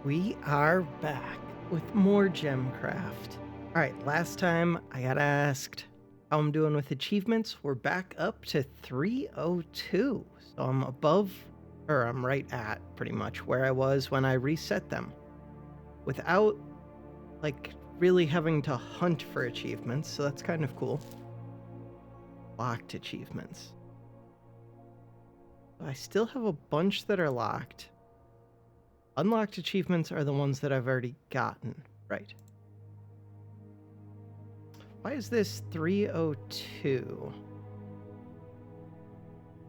We are back with more GemCraft. All right, last time I got asked how I'm doing with achievements. We're back up to 302. So I'm above, or I'm right at pretty much where I was when I reset them. Without, like, really having to hunt for achievements, so that's kind of cool. Locked achievements. I still have a bunch that are locked. Unlocked achievements are the ones that I've already gotten. Right. Why is this 302?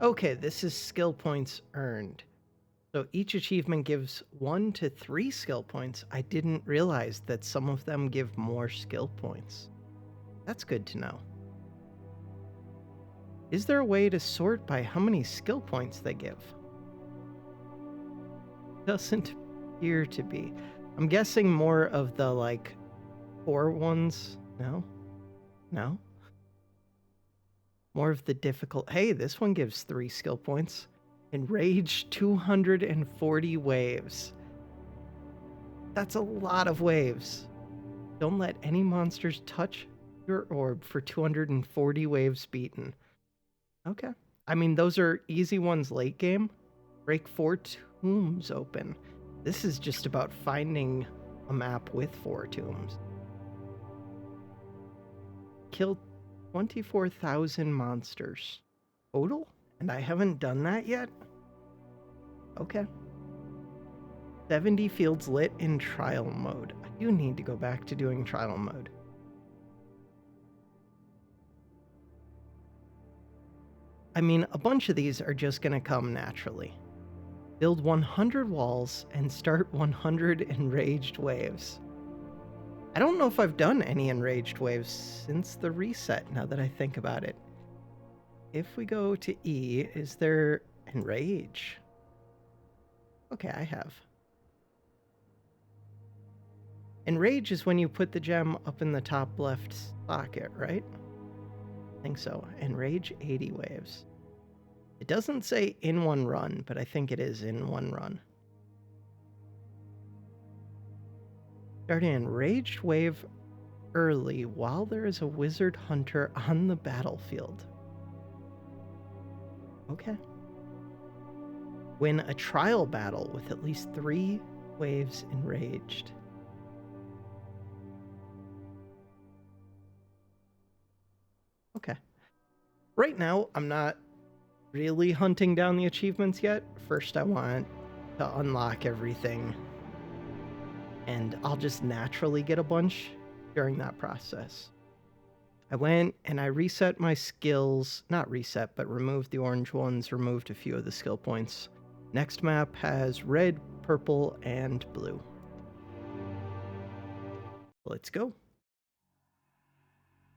Okay, this is skill points earned. So each achievement gives 1 to 3 skill points. I didn't realize that some of them give more skill points. That's good to know. Is there a way to sort by how many skill points they give? Doesn't appear to be. I'm guessing more of the, like, 4 ones. No? No? More of the difficult. Hey, this one gives 3 skill points. Enrage 240 waves. That's a lot of waves. Don't let any monsters touch your orb for 240 waves beaten. Okay. I mean, those are easy ones late game. Break 4 tombs open. This is just about finding a map with 4 tombs. Kill 24,000 monsters total? And I haven't done that yet? Okay. 70 fields lit in trial mode. I do need to go back to doing trial mode. I mean, a bunch of these are just going to come naturally. Build 100 walls and start 100 enraged waves. I don't know if I've done any enraged waves since the reset, now that I think about it. If we go to E, is there enrage? Okay, I have. Enrage is when you put the gem up in the top left socket, right? I think so. Enrage 80 waves. It doesn't say in one run, but I think it is in one run. Start an enraged wave early while there is a wizard hunter on the battlefield. Okay. Win a trial battle with at least 3 waves enraged. Okay. Right now, I'm not really hunting down the achievements yet. First, I want to unlock everything, and I'll just naturally get a bunch during that process. I went and I reset my skills, not reset, but removed the orange ones, removed a few of the skill points. Next map has red, purple, and blue. Let's go.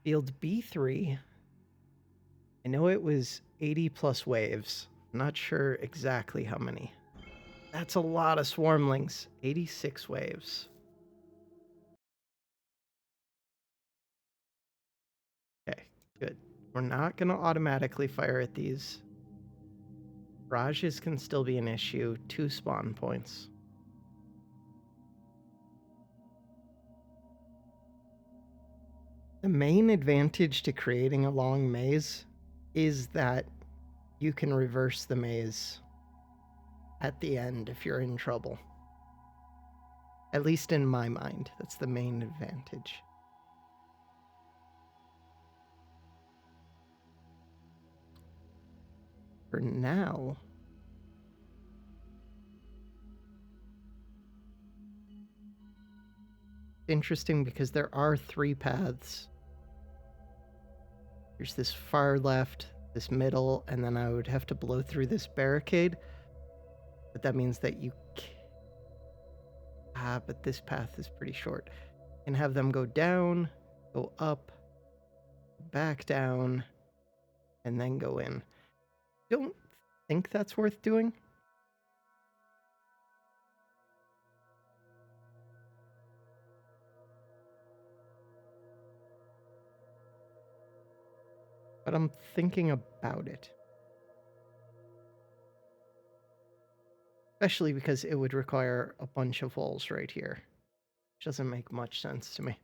Field B3. I know it was 80 plus waves. I'm not sure exactly how many. That's a lot of swarmlings. 86 waves. Okay, good. We're not going to automatically fire at these. Mirages can still be an issue. 2 spawn points. The main advantage to creating a long maze is that you can reverse the maze at the end if you're in trouble. At least in my mind, that's the main advantage. For now, it's interesting because there are 3 paths. There's this far left, this middle, and then I would have to blow through this barricade. But that means that you but this path is pretty short. And have them go down, go up, back down, and then go in. Don't think that's worth doing. But I'm thinking about it. Especially because it would require a bunch of walls right here. Which doesn't make much sense to me.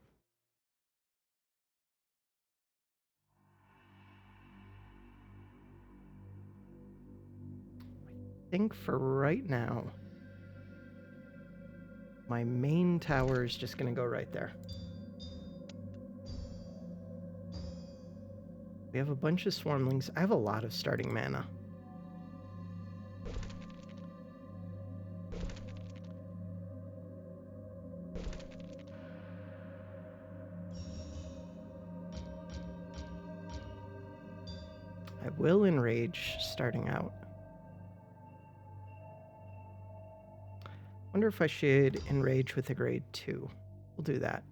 I think for right now, my main tower is just going to go right there. We have a bunch of swarmlings. I have a lot of starting mana. I will enrage starting out. Wonder if I should enrage with a grade 2. We'll do that.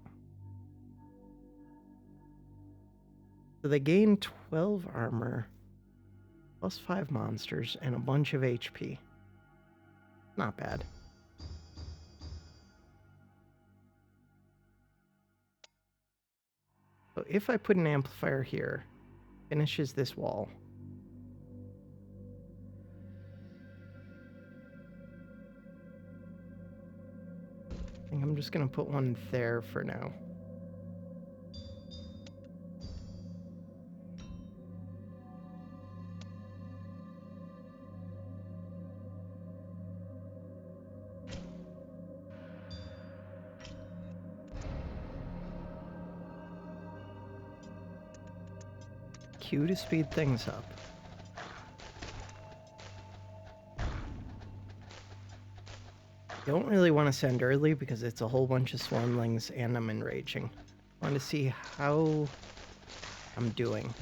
So they gain 12 armor, plus 5 monsters, and a bunch of HP. Not bad. So if I put an amplifier here, finishes this wall. I think I'm just going to put one there for now. Q to speed things up. Don't really want to send early because it's a whole bunch of swarmlings and I'm enraging. I want to see how I'm doing.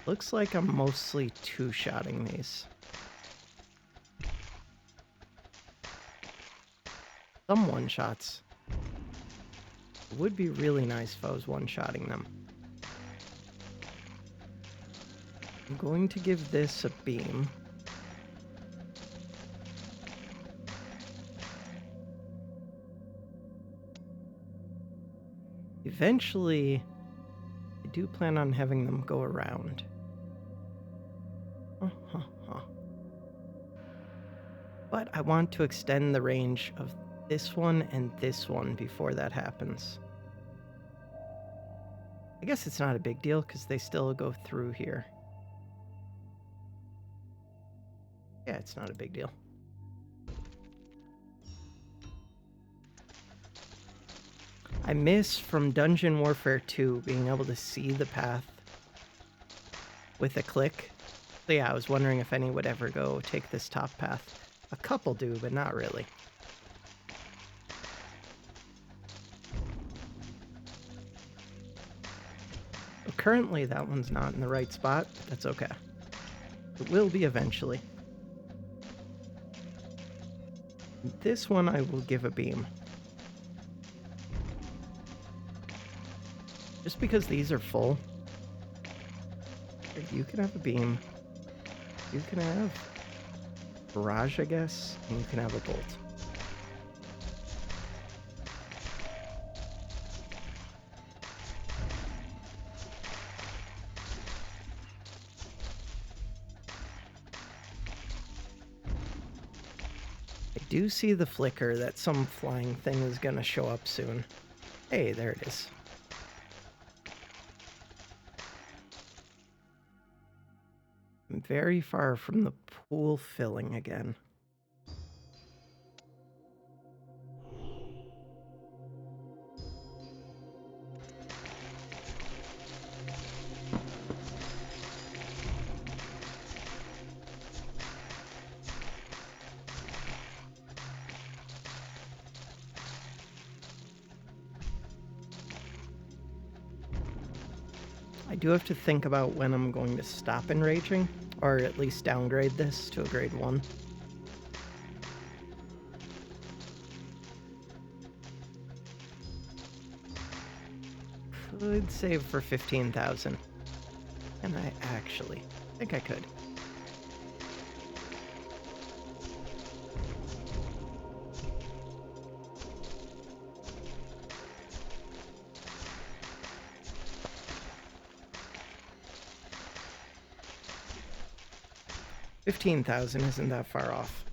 Looks like I'm mostly two-shotting these. Some one-shots. It would be really nice if I was one-shotting them. I'm going to give this a beam. Eventually, I do plan on having them go around. But I want to extend the range of this one and this one before that happens. I guess it's not a big deal because they still go through here. Yeah, it's not a big deal. I miss from Dungeon Warfare 2 being able to see the path with a click. So yeah, I was wondering if any would ever go take this top path. A couple do, but not really. So currently that one's not in the right spot, but that's okay. It will be eventually. This one I will give a beam. Just because these are full. You can have a beam. You can have barrage, I guess, and you can have a bolt. I do see the flicker that some flying thing is going to show up soon. Hey, there it is. I'm very far from the pool filling again. I do have to think about when I'm going to stop enraging, or at least downgrade this to a grade 1. Could save for 15,000. And I actually think I could. 15,000 isn't that far off.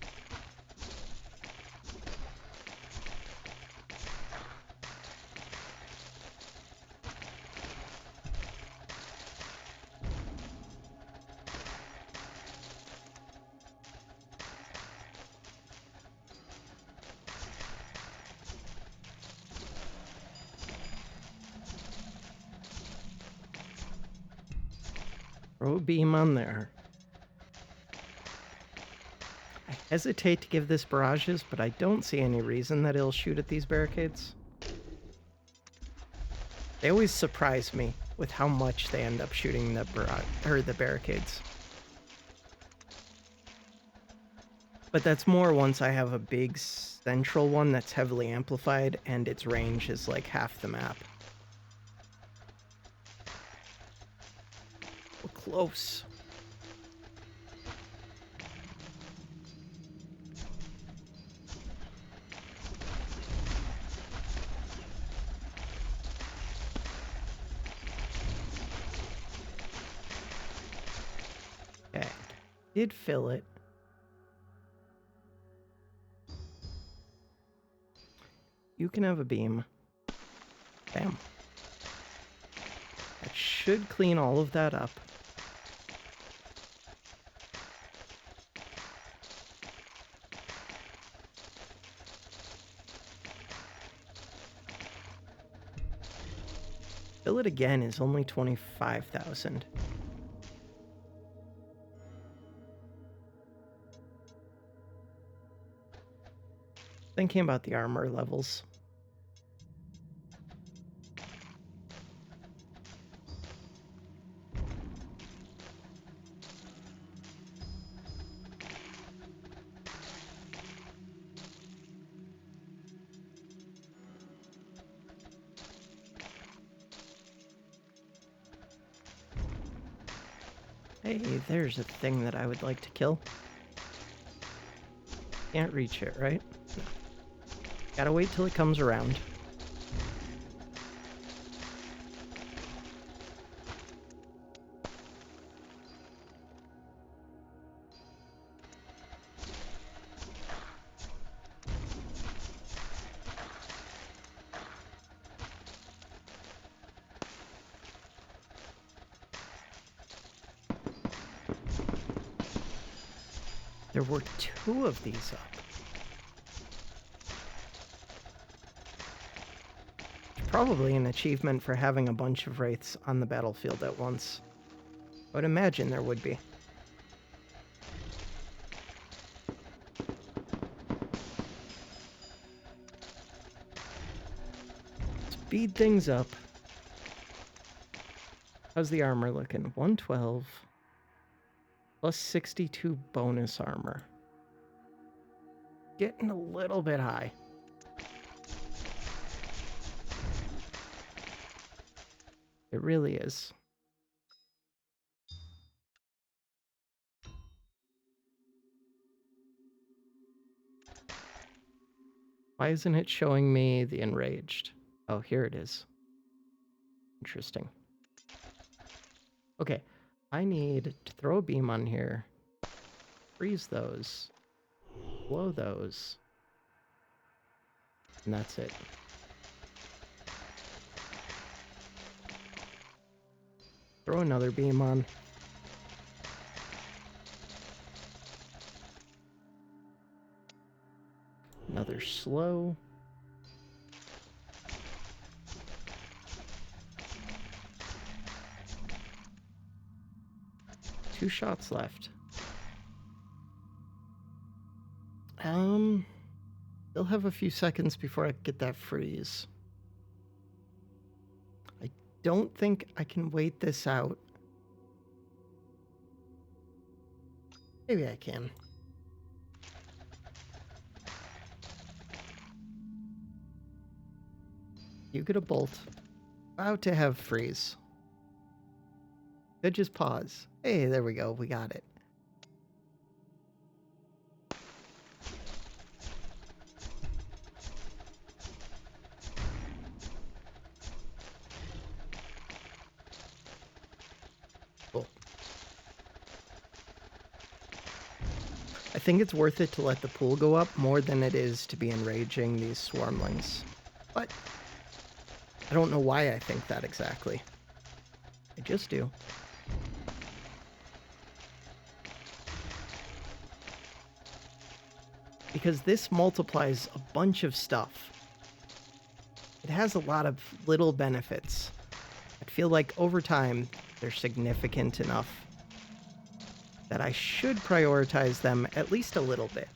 Throw a beam on there. I hesitate to give this barrages, but I don't see any reason that it'll shoot at these barricades. They always surprise me with how much they end up shooting the barricades. But that's more once I have a big central one that's heavily amplified and its range is like half the map. We're close. Okay, did fill it. You can have a beam. Bam. That should clean all of that up. Fill it again is only 25,000. Thinking about the armor levels. Hey, there's a thing that I would like to kill. Can't reach it, right? No. Gotta wait till it comes around. There were 2 of these up. It's probably an achievement for having a bunch of wraiths on the battlefield at once. I would imagine there would be. Speed things up. How's the armor looking? 112. Plus 62 bonus armor. Getting a little bit high. It really is. Why isn't it showing me the enraged? Oh, here it is. Interesting. Okay, I need to throw a beam on here. Freeze those. Blow those. And that's it. Throw another beam on. Another slow. Two shots left. They'll have a few seconds before I get that freeze. I don't think I can wait this out. Maybe I can. You get a bolt. About to have freeze. Could just pause. Hey, there we go. We got it. Cool. I think it's worth it to let the pool go up more than it is to be enraging these swarmlings. But I don't know why I think that exactly. I just do. Because this multiplies a bunch of stuff. It has a lot of little benefits. I feel like over time, they're significant enough that I should prioritize them at least a little bit.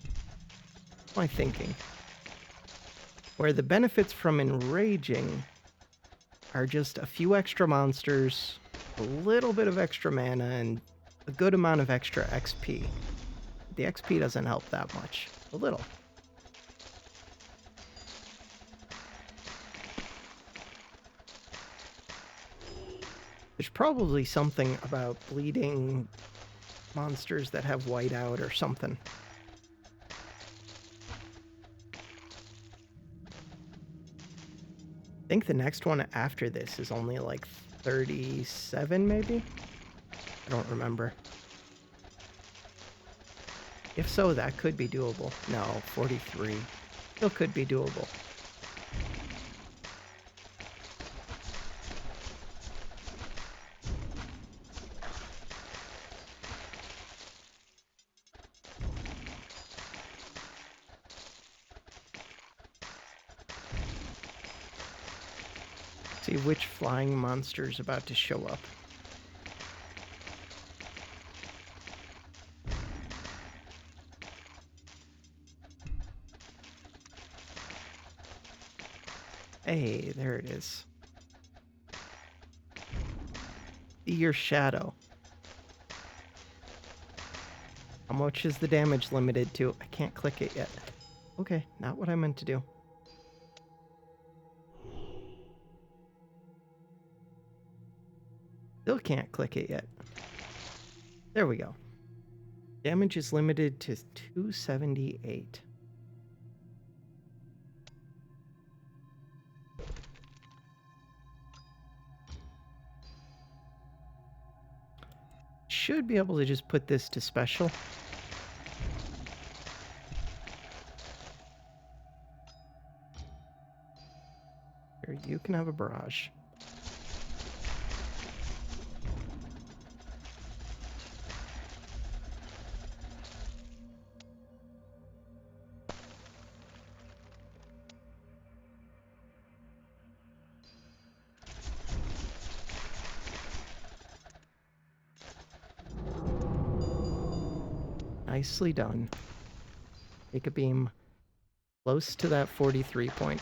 That's my thinking. Where the benefits from enraging are just a few extra monsters, a little bit of extra mana, and a good amount of extra XP. The XP doesn't help that much. A little. There's probably something about bleeding monsters that have whiteout or something. I think the next one after this is only like 37, maybe? I don't remember. If so, that could be doable. No, 43. Still could be doable. See which flying monster's about to show up. Hey, there it is. See your shadow. How much is the damage limited to? I can't click it yet. Okay, not what I meant to do. Still can't click it yet. There we go. Damage is limited to 278. Should be able to just put this to special. Here, you can have a barrage. Nicely done. Take a beam close to that 43 point.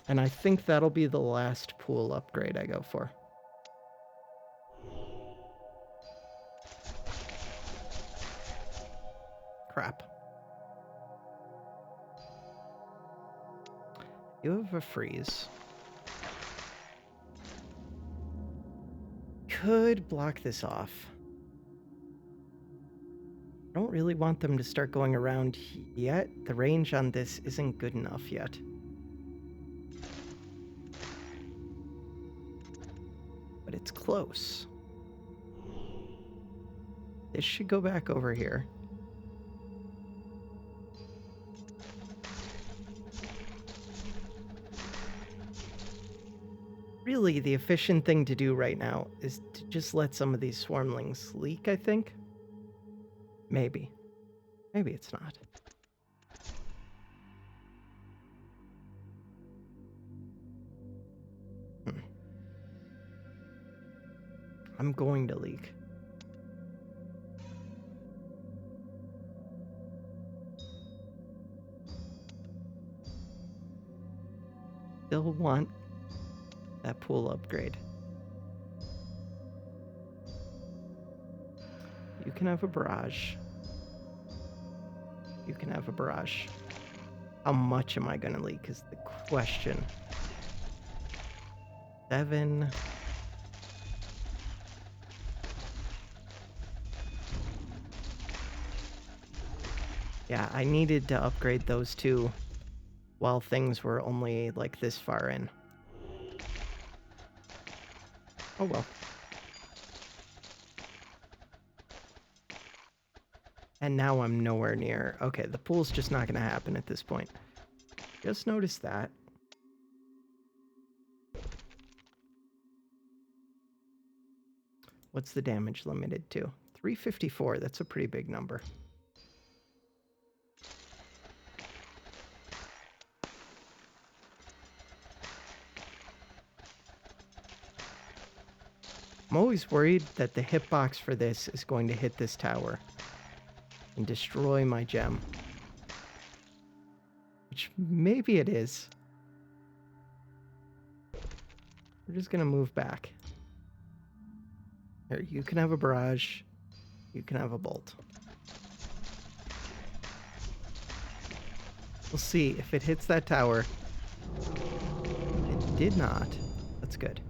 And I think that'll be the last pool upgrade I go for. Crap. You have a freeze. Could block this off. I don't really want them to start going around yet. The range on this isn't good enough yet. But it's close. This should go back over here. Really, the efficient thing to do right now is to just let some of these swarmlings leak, I think. Maybe. Maybe it's not. I'm going to leak. Still want that pool upgrade. You can have a barrage. You can have a barrage. How much am I going to leak is the question. 7. Yeah, I needed to upgrade those two while things were only like this far in. Oh well. And now I'm nowhere near. Okay, the pool's just not going to happen at this point. Just noticed that. What's the damage limited to? 354. That's a pretty big number. I'm always worried that the hitbox for this is going to hit this tower and destroy my gem. Which maybe it is. We're just going to move back. Here, you can have a barrage. You can have a bolt. We'll see if it hits that tower. It did not. That's good.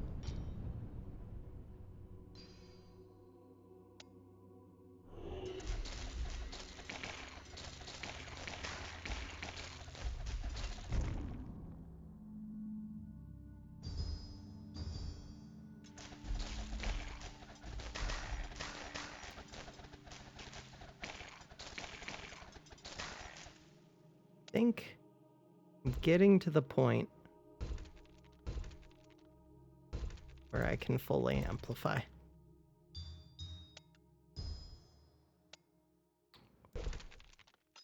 I think I'm getting to the point where I can fully amplify.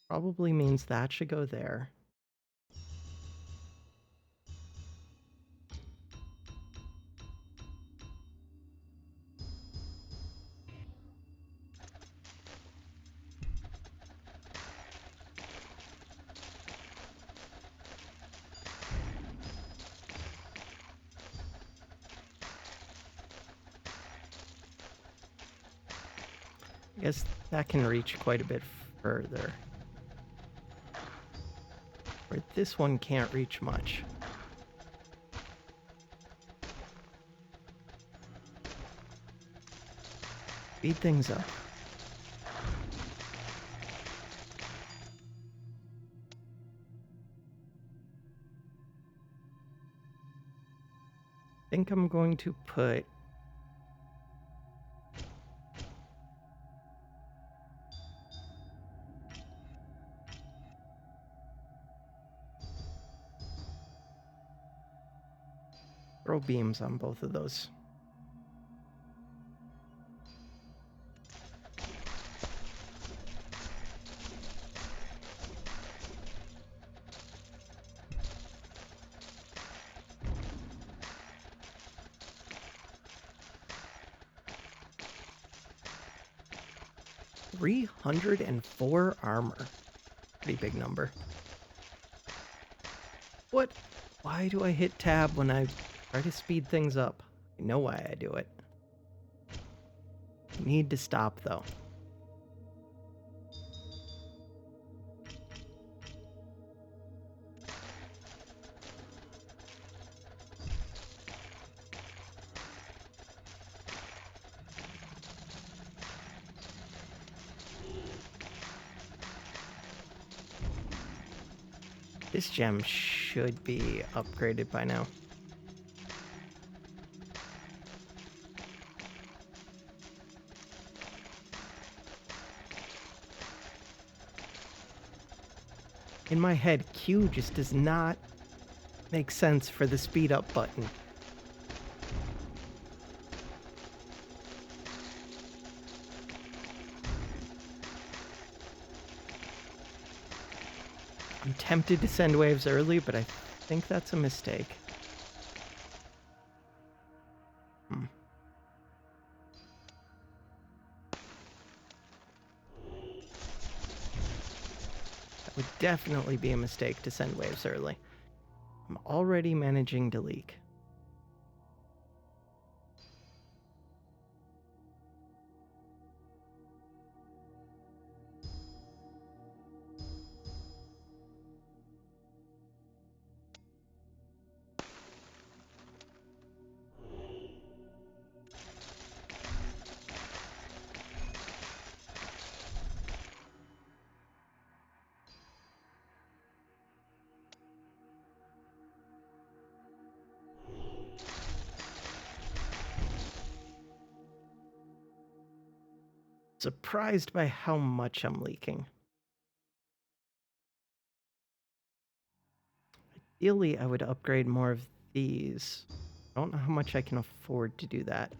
Probably means that should go there. I guess that can reach quite a bit further. Where this one can't reach much. Speed things up. I think I'm going to put throw beams on both of those. $304 armor. Pretty big number. What? Why do I hit tab when I try to speed things up? I know why I do it. I need to stop though. This gem should be upgraded by now. In my head, Q just does not make sense for the speed up button. I'm tempted to send waves early, but I think that's a mistake. That would definitely be a mistake to send waves early. I'm already managing to leak. Surprised by how much I'm leaking. Ideally, I would upgrade more of these. I don't know how much I can afford to do that.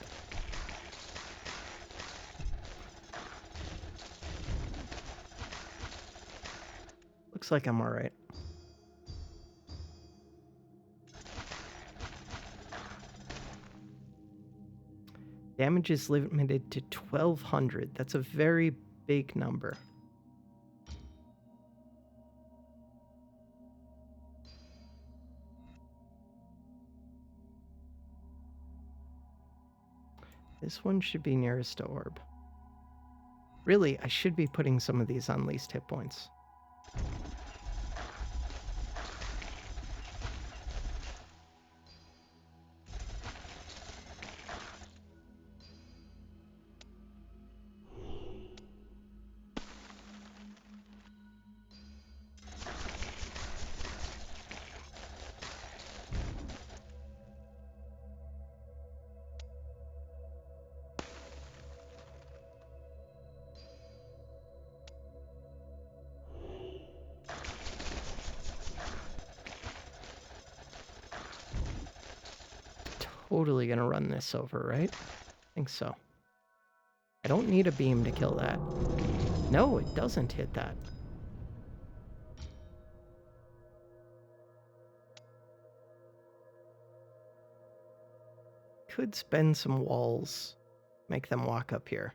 Looks like I'm alright. Damage is limited to 1,200. That's a very big number. This one should be nearest to orb. Really, I should be putting some of these on least hit points. Totally gonna run this over, right? I think so. I don't need a beam to kill that. No, it doesn't hit that. Could spend some walls, make them walk up here.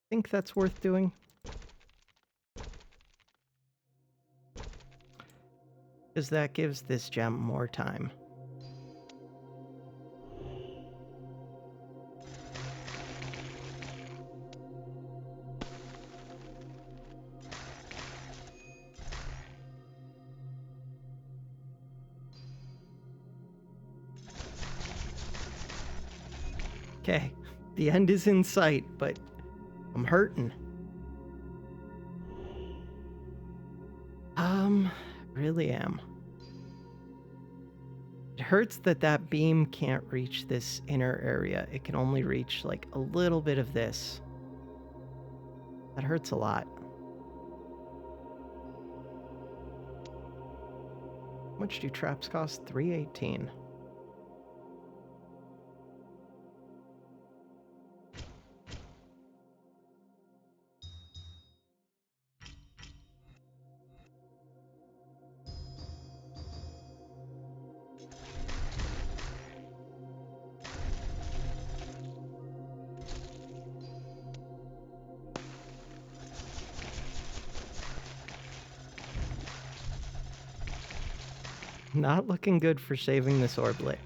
Think that's worth doing? Because that gives this gem more time. Okay, the end is in sight, but I'm hurting. Really am. It hurts that that beam can't reach this inner area. It can only reach like a little bit of this. That hurts a lot. How much do traps cost? 318. Not looking good for saving this orblet.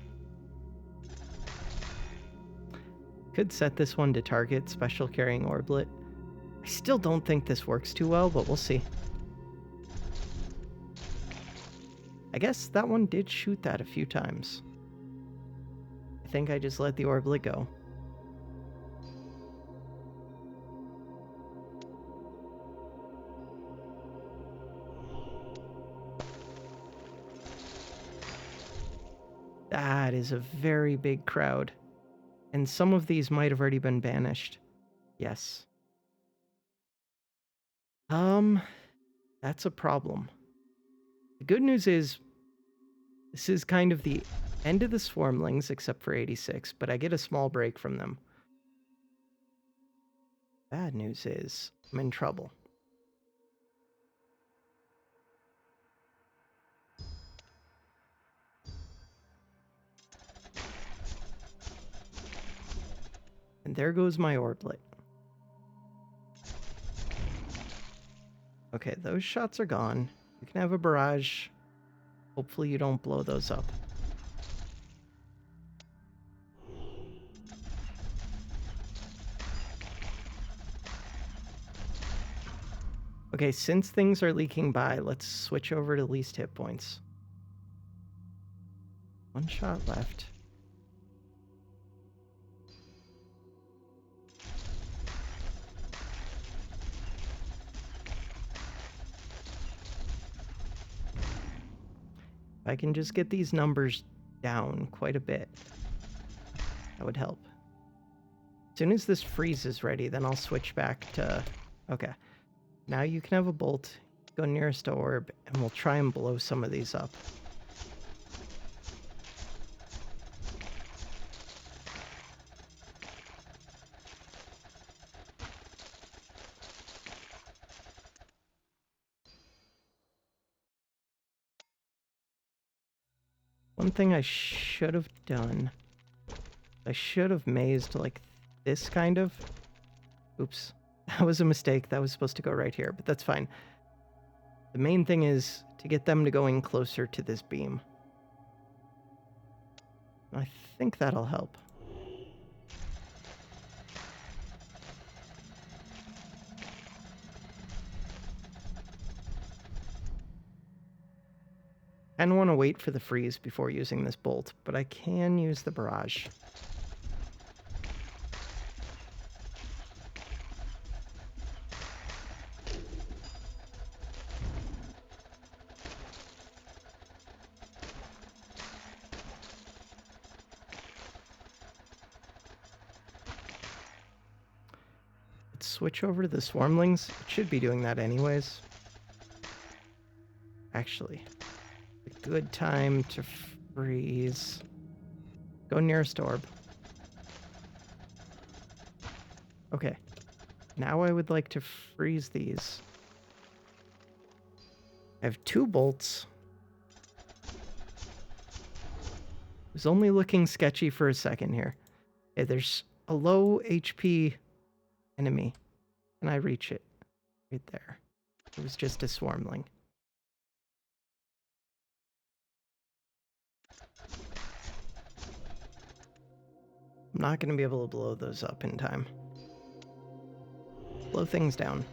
Could set this one to target special carrying orblet. I still don't think this works too well, but we'll see. I guess that one did shoot that a few times. I think I just let the orblet go. That is a very big crowd. And some of these might have already been banished. Yes. That's a problem. The good news is, this is kind of the end of the Swarmlings, except for 86, but I get a small break from them. Bad news is, I'm in trouble. And there goes my orblet. Okay, those shots are gone. You can have a barrage. Hopefully you don't blow those up. Okay, since things are leaking by, let's switch over to least hit points. One shot left. If I can just get these numbers down quite a bit. That would help. As soon as this freeze is ready, then I'll switch back to... Okay. Now you can have a bolt. Go nearest to orb, and we'll try and blow some of these up. One thing I should have done... I should have mazed like this, kind of. Oops. That was a mistake. That was supposed to go right here, but that's fine. The main thing is to get them to go in closer to this beam. I think that'll help. I don't want to wait for the freeze before using this bolt, but I can use the barrage. Let's switch over to the swarmlings. It should be doing that anyways. Actually, a good time to freeze. Go nearest orb. Okay. Now I would like to freeze these. I have 2 bolts. It was only looking sketchy for a second here. Okay, there's a low HP enemy. Can I reach it? Right there. It was just a swarmling. I'm not going to be able to blow those up in time. Blow things down.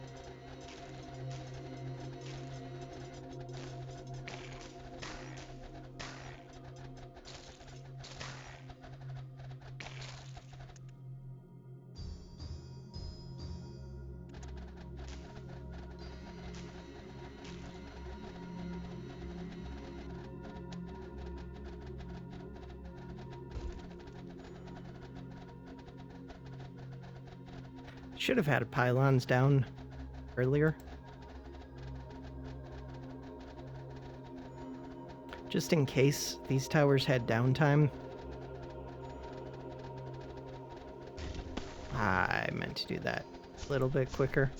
Should have had pylons down earlier. Just in case these towers had downtime. I meant to do that a little bit quicker.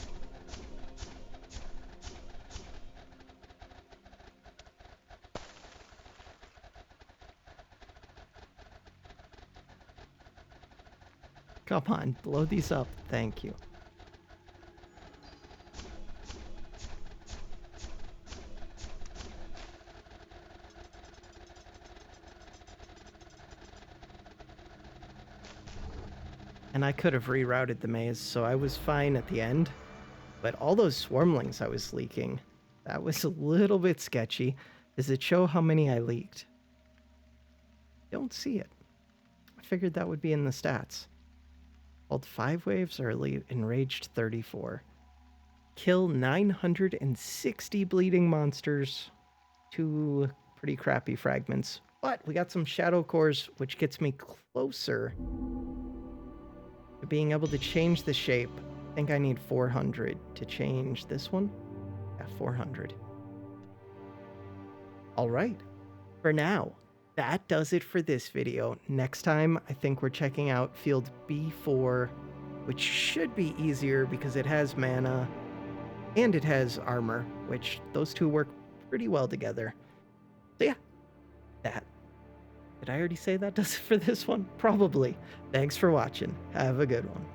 Come on, blow these up. Thank you. And I could have rerouted the maze, so I was fine at the end. But all those swarmlings I was leaking, that was a little bit sketchy. Does it show how many I leaked? Don't see it. I figured that would be in the stats. Hold 5 waves early, enraged 34. Kill 960 bleeding monsters. 2 pretty crappy fragments. But we got some shadow cores, which gets me closer to being able to change the shape. I think I need 400 to change this one. Yeah, 400. All right. For now, that does it for this video. Next time, I think we're checking out field B4, which should be easier because it has mana and it has armor, which those two work pretty well together. So yeah, that. Did I already say that does it for this one? Probably. Thanks for watching. Have a good one.